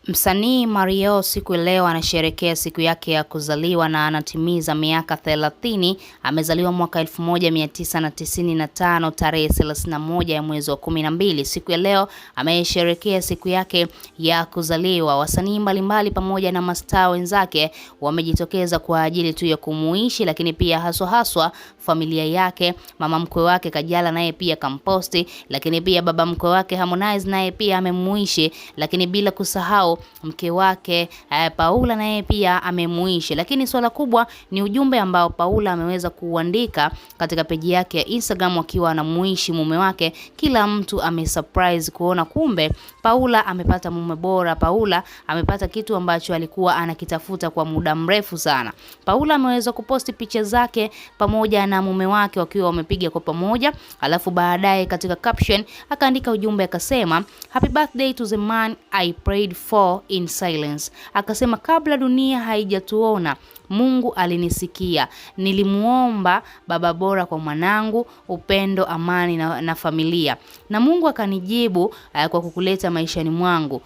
Msanii Mario siku leo anasherehekea siku yake ya kuzaliwa na anatimiza miaka 30. Amezaliwa mwaka 1995 tarehe 31 ya mwezi wa 12. Siku ya leo amesherehekea siku yake ya kuzaliwa. Wasanii mbalimbali pamoja na mastaa wenzake wamejitokeza kwa ajili tu ya kumuishi, lakini pia haswa familia yake. Mama mkwe wake Kajala naye pia kamposti, lakini pia baba mkwe wake Harmonize naye pia amemuishi, lakini bila kusahau mke wake Paula naye pia amemuishi. Lakini swala kubwa ni ujumbe ambao Paula ameweza kuandika katika peji yake ya Instagram akiwa anamuishi mume wake. Kila mtu amesurprise kuona kumbe Paula amepata mume bora. Paula amepata kitu ambacho alikuwa anakitafuta kwa muda mrefu sana. Paula ameweza kuposti picha zake pamoja na mume wake wakiwa wamepiga kwa pamoja, alafu baadaye katika caption akaandika ujumbe akasema, "Happy birthday to the man I prayed for in silence." Akasema, kabla dunia haijatuona Mungu alinisikia. Nilimuomba baba bora kwa mwanangu, upendo, amani na familia. Na Mungu akanijibu kwa kukuleta maishani mwangu.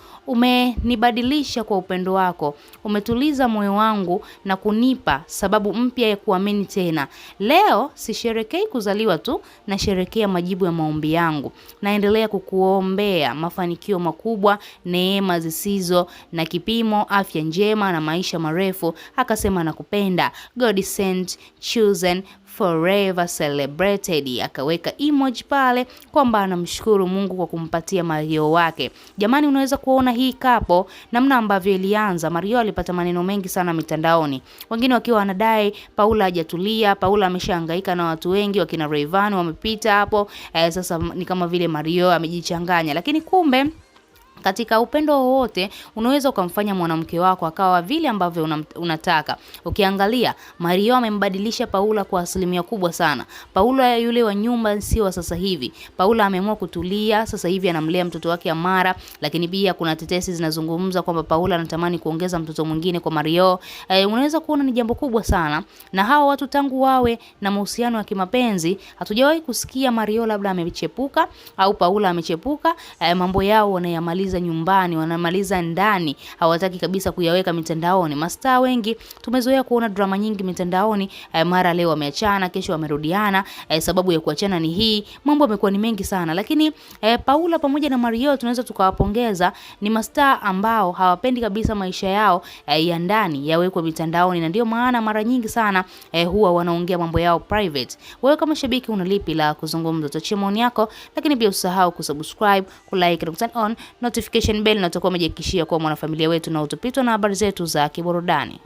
Umenibadilisha kwa upendo wako. Umetuliza moyo wangu na kunipa sababu mpya ya kuamini tena. Leo sisherekei kuzaliwa tu, na sherekea majibu ya maombi yangu. Naendelea kukuombea mafanikio makubwa, neema zisizo na kipimo, afya njema na maisha marefu. Akasema nakupenda, God sent, chosen, forever celebrated. Akaweka emoji pale kwamba anamshukuru Mungu kwa kumpatia Mario wake. Jamani, unaweza kuona hii kapo namna ambavyo ilianza. Mario alipata maneno mengi sana mitandaoni, wengine wakiwa wanadai Paula hajatulia, Paula ameshahangaika na watu wengi, wakina Rayvanny wamepita hapo. Sasa ni kama vile Mario amejichanganya, lakini kumbe katika upendo wowote unaweza ukamfanya mwanamke wako akawa vile ambavyo unataka. Ukiangalia Mario amembadilisha Paula kwa asilimia kubwa sana. Paula yule wa nyumba sio wa sasa hivi. Paula ameamua kutulia, sasa hivi anamlea mtoto wake Amara, lakini pia kuna tetesi zinazungumza kwamba Paula anatamani kuongeza mtoto mwingine kwa Mario. Unaweza kuona ni jambo kubwa sana. Na hao watu tangu wawe na mahusiano ya kimapenzi, hatujawahi kusikia Mario labda amechepuka au Paula amechepuka. Mambo yao wanayamaliza nyumbani, wanamaliza ndani, hawataki kabisa kuyaweka mitandaoni. Mastaa wengi tumezoea kuona drama nyingi mitandaoni, mara leo wameachana, kesho wamerudiana. Sababu ya kuachana ni hii. Mambo yamekuwa ni mengi sana, lakini Paula pamoja na Mario tunaweza tukawapongeza. Ni mastaa ambao hawapendi kabisa maisha yao ya ndani yawekwe mitandaoni, na ndio maana mara nyingi sana huwa wanaongea mambo yao private. Wewe kama shabiki una lipi la kuzungumza? Tuachie maoni yako, lakini pia usahau kusubscribe, kulike na turn on notification bell, na utakuwa umejihakikishia kuwa mwanafamilia wetu na utapitwa na habari zetu za kiburudani.